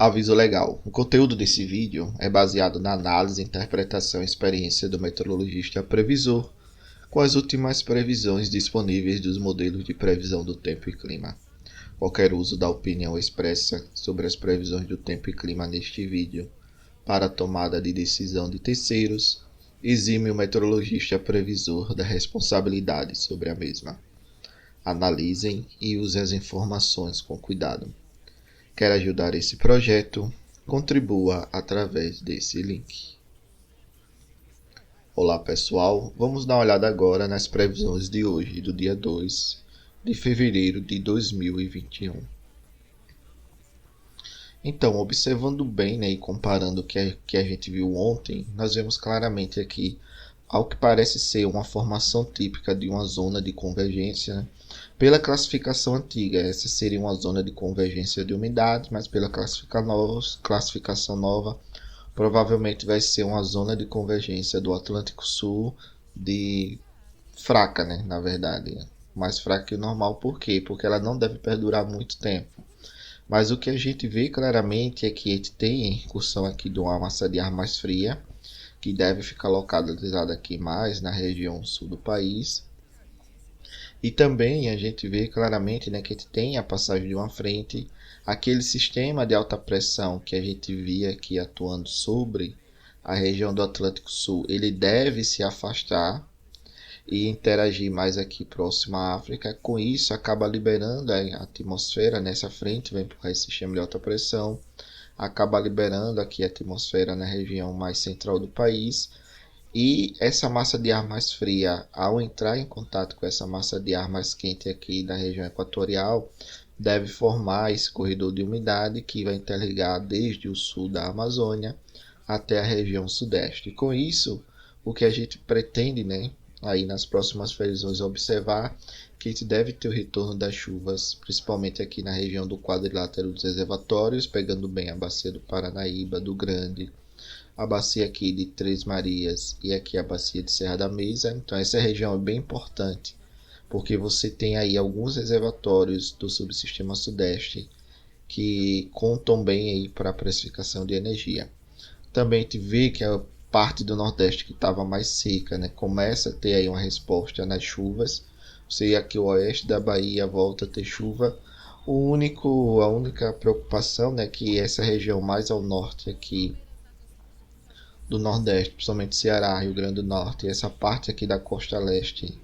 Aviso legal. O conteúdo desse vídeo é baseado na análise, interpretação e experiência do meteorologista previsor com as últimas previsões disponíveis dos modelos de previsão do tempo e clima. Qualquer uso da opinião expressa sobre as previsões do tempo e clima neste vídeo para a tomada de decisão de terceiros exime o meteorologista previsor da responsabilidade sobre a mesma. Analisem e usem as informações com cuidado. Quer ajudar esse projeto? Contribua através desse link. Olá pessoal, vamos dar uma olhada agora nas previsões de hoje, do dia 2 de fevereiro de 2021. Então, observando bem, e comparando o que a gente viu ontem, nós vemos claramente aqui ao que parece ser uma formação típica de uma zona de convergência. Pela classificação antiga, essa seria uma zona de convergência de umidade, mas pela classificação nova, provavelmente vai ser uma zona de convergência do Atlântico Sul de fraca, na verdade. Mais fraca que o normal, por quê? Porque ela não deve perdurar muito tempo. Mas o que a gente vê claramente é que a gente tem a incursão aqui de uma massa de ar mais fria, que deve ficar localizada aqui mais na região sul do país. E também a gente vê claramente que a gente tem a passagem de uma frente, aquele sistema de alta pressão que a gente via aqui atuando sobre a região do Atlântico Sul, ele deve se afastar e interagir mais aqui próximo à África. Com isso, acaba liberando a atmosfera nessa frente, vai empurrar esse sistema de alta pressão, acaba liberando aqui a atmosfera na região mais central do país. E essa massa de ar mais fria, ao entrar em contato com essa massa de ar mais quente aqui da região equatorial, deve formar esse corredor de umidade que vai interligar desde o sul da Amazônia até a região sudeste. E com isso, o que a gente pretende, aí nas próximas previsões observar que a gente deve ter o retorno das chuvas, principalmente aqui na região do quadrilátero dos reservatórios, pegando bem a bacia do Paranaíba, do Grande, a bacia aqui de Três Marias e aqui a bacia de Serra da Mesa. Então essa região é bem importante, porque você tem aí alguns reservatórios do subsistema sudeste que contam bem aí para a precificação de energia. Também a gente vê que a parte do Nordeste que estava mais seca, começa a ter aí uma resposta nas chuvas. Você aqui o oeste da Bahia volta a ter chuva. A única preocupação é que essa região mais ao norte aqui do Nordeste, principalmente Ceará, Rio Grande do Norte, e essa parte aqui da costa leste,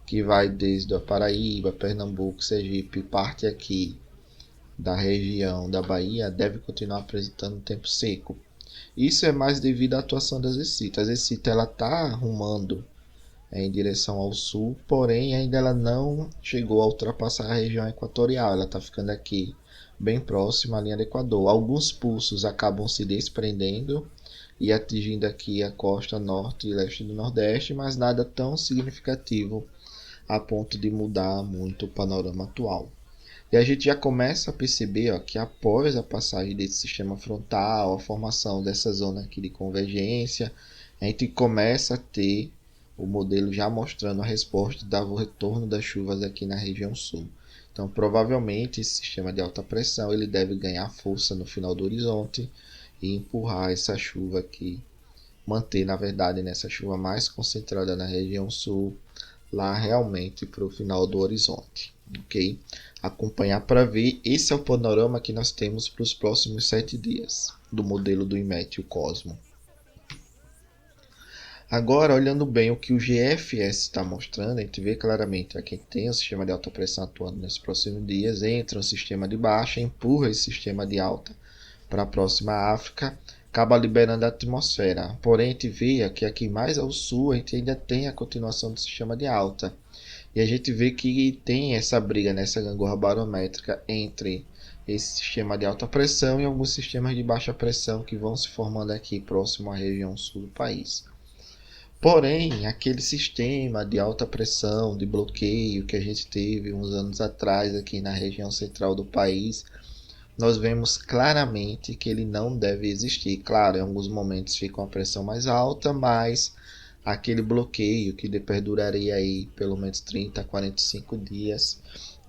que vai desde a Paraíba, Pernambuco, Sergipe, parte aqui da região da Bahia, deve continuar apresentando tempo seco. Isso é mais devido à atuação das Zecita. A Zecita ela está arrumando em direção ao sul, porém ainda ela não chegou a ultrapassar a região equatorial. Ela está ficando aqui bem próxima à linha do Equador. Alguns pulsos acabam se desprendendo e atingindo aqui a costa norte e leste do Nordeste, mas nada tão significativo a ponto de mudar muito o panorama atual. E a gente já começa a perceber que após a passagem desse sistema frontal, a formação dessa zona aqui de convergência, a gente começa a ter o modelo já mostrando a resposta do retorno das chuvas aqui na região sul. Então, provavelmente, esse sistema de alta pressão ele deve ganhar força no final do horizonte e empurrar essa chuva aqui, manter, na verdade, nessa chuva mais concentrada na região sul, lá realmente para o final do horizonte. Ok? Acompanhar para ver. Esse é o panorama que nós temos para os próximos 7 dias do modelo do IMET, o Cosmo. Agora, olhando bem o que o GFS está mostrando, a gente vê claramente aqui que tem o sistema de alta pressão atuando nesses próximos dias, entra um sistema de baixa, empurra esse sistema de alta para a próxima África, acaba liberando a atmosfera. Porém, a gente vê que aqui mais ao sul a gente ainda tem a continuação do sistema de alta. E a gente vê que tem essa briga nessa gangorra barométrica entre esse sistema de alta pressão e alguns sistemas de baixa pressão que vão se formando aqui próximo à região sul do país. Porém, aquele sistema de alta pressão, de bloqueio que a gente teve uns anos atrás aqui na região central do país, nós vemos claramente que ele não deve existir. Claro, em alguns momentos fica uma pressão mais alta, mas aquele bloqueio que perduraria aí pelo menos 30 a 45 dias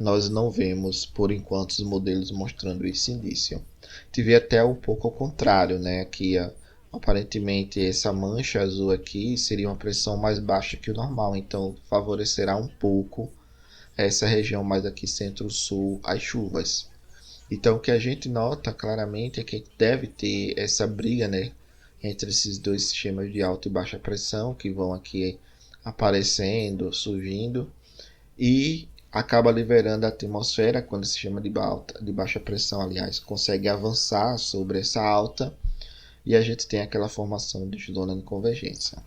nós não vemos, por enquanto, os modelos mostrando esse indício. Tive até um pouco ao contrário, né? Aqui, aparentemente, essa mancha azul aqui seria uma pressão mais baixa que o normal, então favorecerá um pouco essa região mais aqui centro-sul as chuvas. Então, o que a gente nota claramente é que deve ter essa briga, né, entre esses dois sistemas de alta e baixa pressão que vão aqui aparecendo, surgindo, e acaba liberando a atmosfera quando esse sistema de baixa pressão, aliás, consegue avançar sobre essa alta e a gente tem aquela formação de zona de convergência.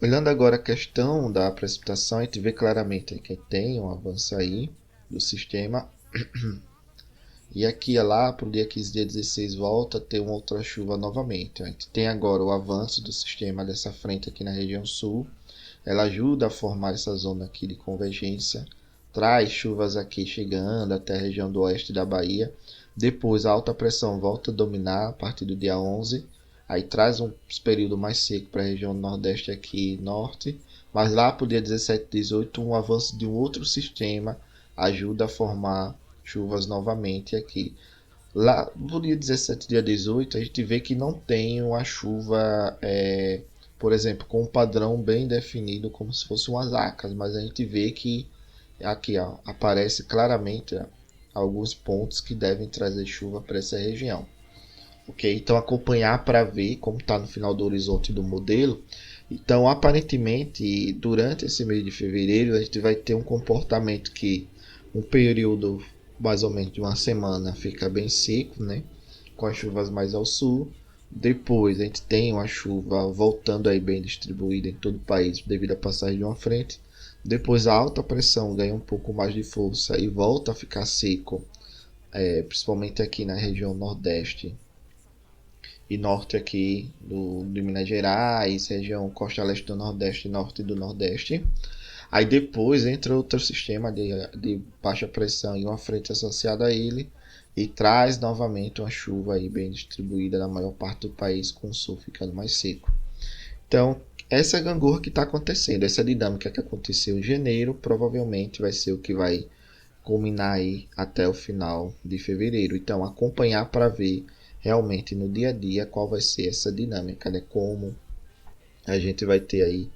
Olhando agora a questão da precipitação, a gente vê claramente que tem um avanço aí do sistema. E aqui lá para o dia 15, dia 16 volta a ter uma outra chuva novamente. A gente tem agora o avanço do sistema dessa frente aqui na região sul. Ela ajuda a formar essa zona aqui de convergência. Traz chuvas aqui chegando até a região do oeste da Bahia. Depois a alta pressão volta a dominar a partir do dia 11. Aí traz um período mais seco para a região nordeste aqui norte. Mas lá para o dia 17 e 18 um avanço de um outro sistema ajuda a formar chuvas novamente aqui. Lá no dia 17 e dia 18 a gente vê que não tem uma chuva, por exemplo, com um padrão bem definido como se fosse umas acas, mas a gente vê que aqui aparece claramente alguns pontos que devem trazer chuva para essa região. Ok, então acompanhar para ver como está no final do horizonte do modelo. Então aparentemente durante esse mês de fevereiro a gente vai ter um comportamento que um período mais ou menos de uma semana fica bem seco, né, com as chuvas mais ao sul. Depois a gente tem uma chuva voltando aí bem distribuída em todo o país devido à passagem de uma frente. Depois a alta pressão ganha um pouco mais de força e volta a ficar seco, principalmente aqui na região nordeste e norte aqui de Minas Gerais, região costa leste do Nordeste e norte do Nordeste. Aí depois entra outro sistema de baixa pressão e uma frente associada a ele e traz novamente uma chuva aí bem distribuída na maior parte do país, com o sul ficando mais seco. Então, essa gangorra que está acontecendo, essa dinâmica que aconteceu em janeiro, provavelmente vai ser o que vai culminar aí até o final de fevereiro. Então, acompanhar para ver realmente no dia a dia qual vai ser essa dinâmica, né? Como a gente vai ter aí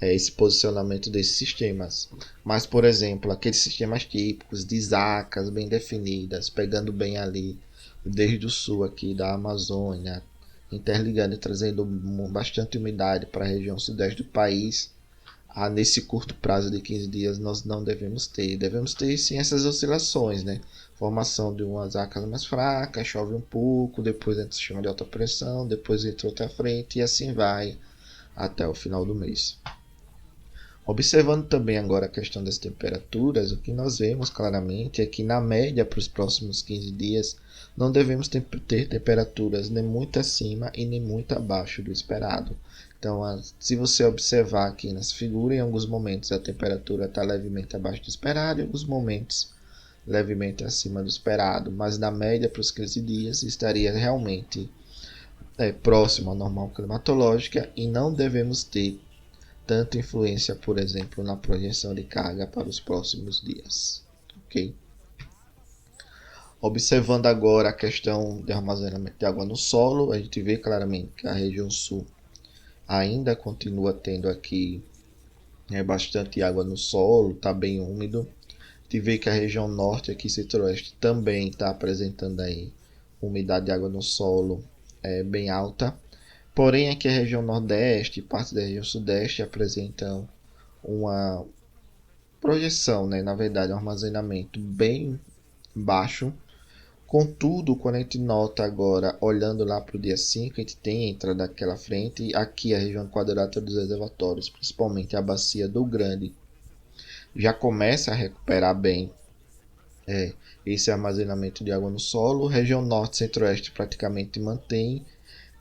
esse posicionamento desses sistemas. Mas, por exemplo, aqueles sistemas típicos de zacas bem definidas, pegando bem ali desde o sul aqui da Amazônia, interligando e trazendo bastante umidade para a região sudeste do país, nesse curto prazo de 15 dias nós não devemos ter. Devemos ter sim essas oscilações, né? Formação de umas zacas mais fracas, chove um pouco, depois entra o sistema de alta pressão, depois entra outra frente e assim vai até o final do mês. Observando também agora a questão das temperaturas, o que nós vemos claramente é que na média para os próximos 15 dias não devemos ter temperaturas nem muito acima e nem muito abaixo do esperado. Então, se você observar aqui nessa figura, em alguns momentos a temperatura está levemente abaixo do esperado, em alguns momentos levemente acima do esperado, mas na média para os 15 dias estaria realmente próximo à normal climatológica e não devemos ter tanta influência, por exemplo, na projeção de carga para os próximos dias. Ok? Observando agora a questão de armazenamento de água no solo, a gente vê claramente que a região sul ainda continua tendo aqui bastante água no solo, está bem úmido. A gente vê que a região norte, aqui centro-oeste, também está apresentando aí umidade de água no solo bem alta. Porém, aqui a região nordeste e parte da região sudeste apresentam uma projeção, né? Na verdade, um armazenamento bem baixo. Contudo, quando a gente nota agora, olhando lá para o dia 5, a gente tem a entrada daquela frente. Aqui a região quadrilátera dos reservatórios, principalmente a bacia do Grande, já começa a recuperar bem esse armazenamento de água no solo. Região norte e centro-oeste praticamente mantém.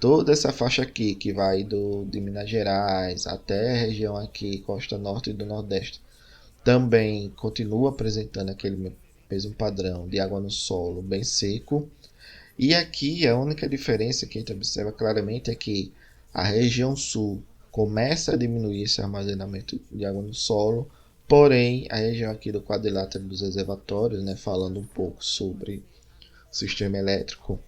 Toda essa faixa aqui, que vai de Minas Gerais até a região aqui, costa norte e do nordeste, também continua apresentando aquele mesmo padrão de água no solo bem seco. E aqui a única diferença que a gente observa claramente é que a região sul começa a diminuir esse armazenamento de água no solo, Porém, a região aqui do quadrilátero dos reservatórios, né, falando um pouco sobre o sistema elétrico,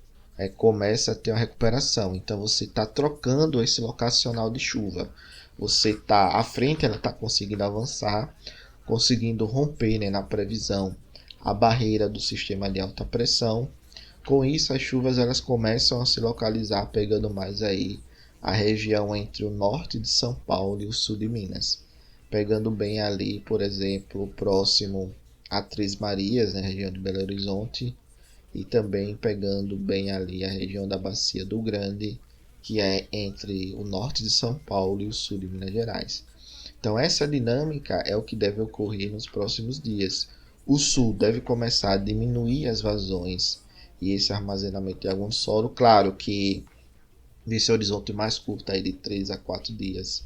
começa a ter uma recuperação. Então você está trocando esse locacional de chuva. Você está à frente, ela está conseguindo avançar, conseguindo romper, né, na previsão a barreira do sistema de alta pressão. Com isso, as chuvas elas começam a se localizar, pegando mais aí a região entre o norte de São Paulo e o sul de Minas, pegando bem ali, por exemplo, próximo a Três Marias, né, região de Belo Horizonte, e também pegando bem ali a região da Bacia do Grande, que é entre o norte de São Paulo e o sul de Minas Gerais. Então essa dinâmica é o que deve ocorrer nos próximos dias. O sul deve começar a diminuir as vazões e esse armazenamento de água no solo. Claro que nesse horizonte mais curto aí de 3 a 4 dias,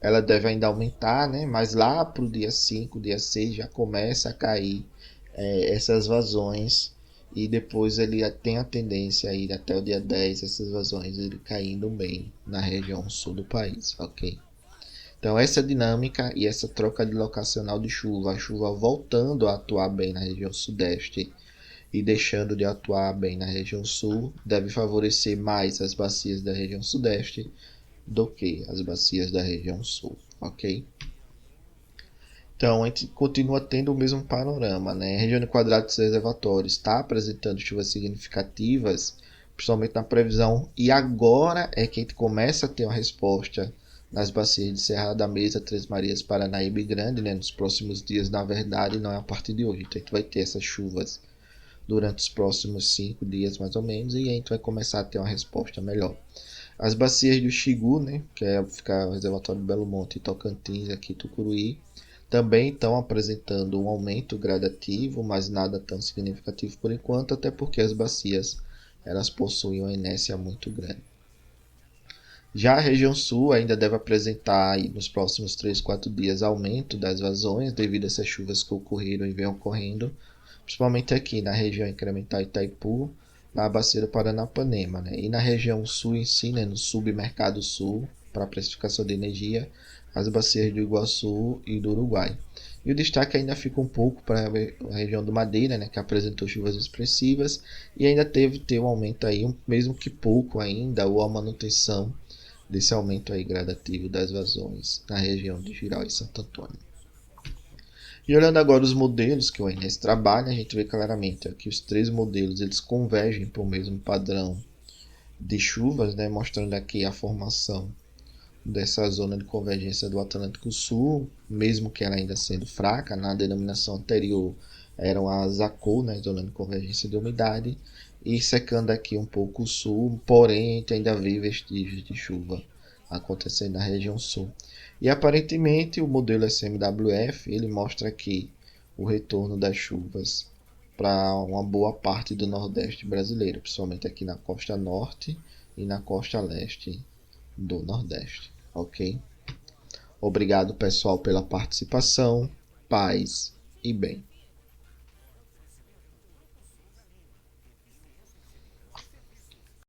ela deve ainda aumentar, né? Mas lá para o dia 5, dia 6 já começa a cair essas vazões e depois ele tem a tendência a ir até o dia 10, essas vazões ele caindo bem na região sul do país, ok? Então essa dinâmica e essa troca de locacional de chuva, a chuva voltando a atuar bem na região sudeste e deixando de atuar bem na região sul, deve favorecer mais as bacias da região sudeste do que as bacias da região sul, ok? Então a gente continua tendo o mesmo panorama, né? A região de quadrado dos reservatórios está apresentando chuvas significativas, principalmente na previsão, e agora é que a gente começa a ter uma resposta nas bacias de Serra da Mesa, Três Marias, Paranaíba e Grande, né? Nos próximos dias, na verdade, não é a partir de hoje. Então a gente vai ter essas chuvas durante os próximos 5 dias, mais ou menos, e a gente vai começar a ter uma resposta melhor. As bacias do Xingu, né? Que é ficar o reservatório de Belo Monte e Tocantins, aqui Tucuruí, também estão apresentando um aumento gradativo, mas nada tão significativo por enquanto, até porque as bacias elas possuem uma inércia muito grande. Já a região sul ainda deve apresentar aí, nos próximos 3, 4 dias aumento das vazões devido a essas chuvas que ocorreram e vêm ocorrendo, principalmente aqui na região incremental Itaipu, na bacia do Paranapanema, né? E na região sul em si, né, no submercado sul, para precificação de energia, as bacias do Iguaçu e do Uruguai. E o destaque ainda fica um pouco para a região do Madeira, né, que apresentou chuvas expressivas e ainda ter um aumento aí, mesmo que pouco ainda, ou a manutenção desse aumento aí gradativo das vazões na região de Giral e Santo Antônio. E olhando agora os modelos que o ONS trabalha, a gente vê claramente que os 3 modelos eles convergem para o mesmo padrão de chuvas, né, mostrando aqui a formação dessa zona de convergência do Atlântico Sul, mesmo que ela ainda sendo fraca, na denominação anterior eram as ACO, né, zona de convergência de umidade, e secando aqui um pouco o sul, porém a gente ainda vê vestígios de chuva acontecendo na região sul. E aparentemente o modelo SMWF ele mostra aqui o retorno das chuvas para uma boa parte do Nordeste brasileiro, principalmente aqui na costa norte e na costa leste do Nordeste, ok? Obrigado pessoal pela participação, paz e bem.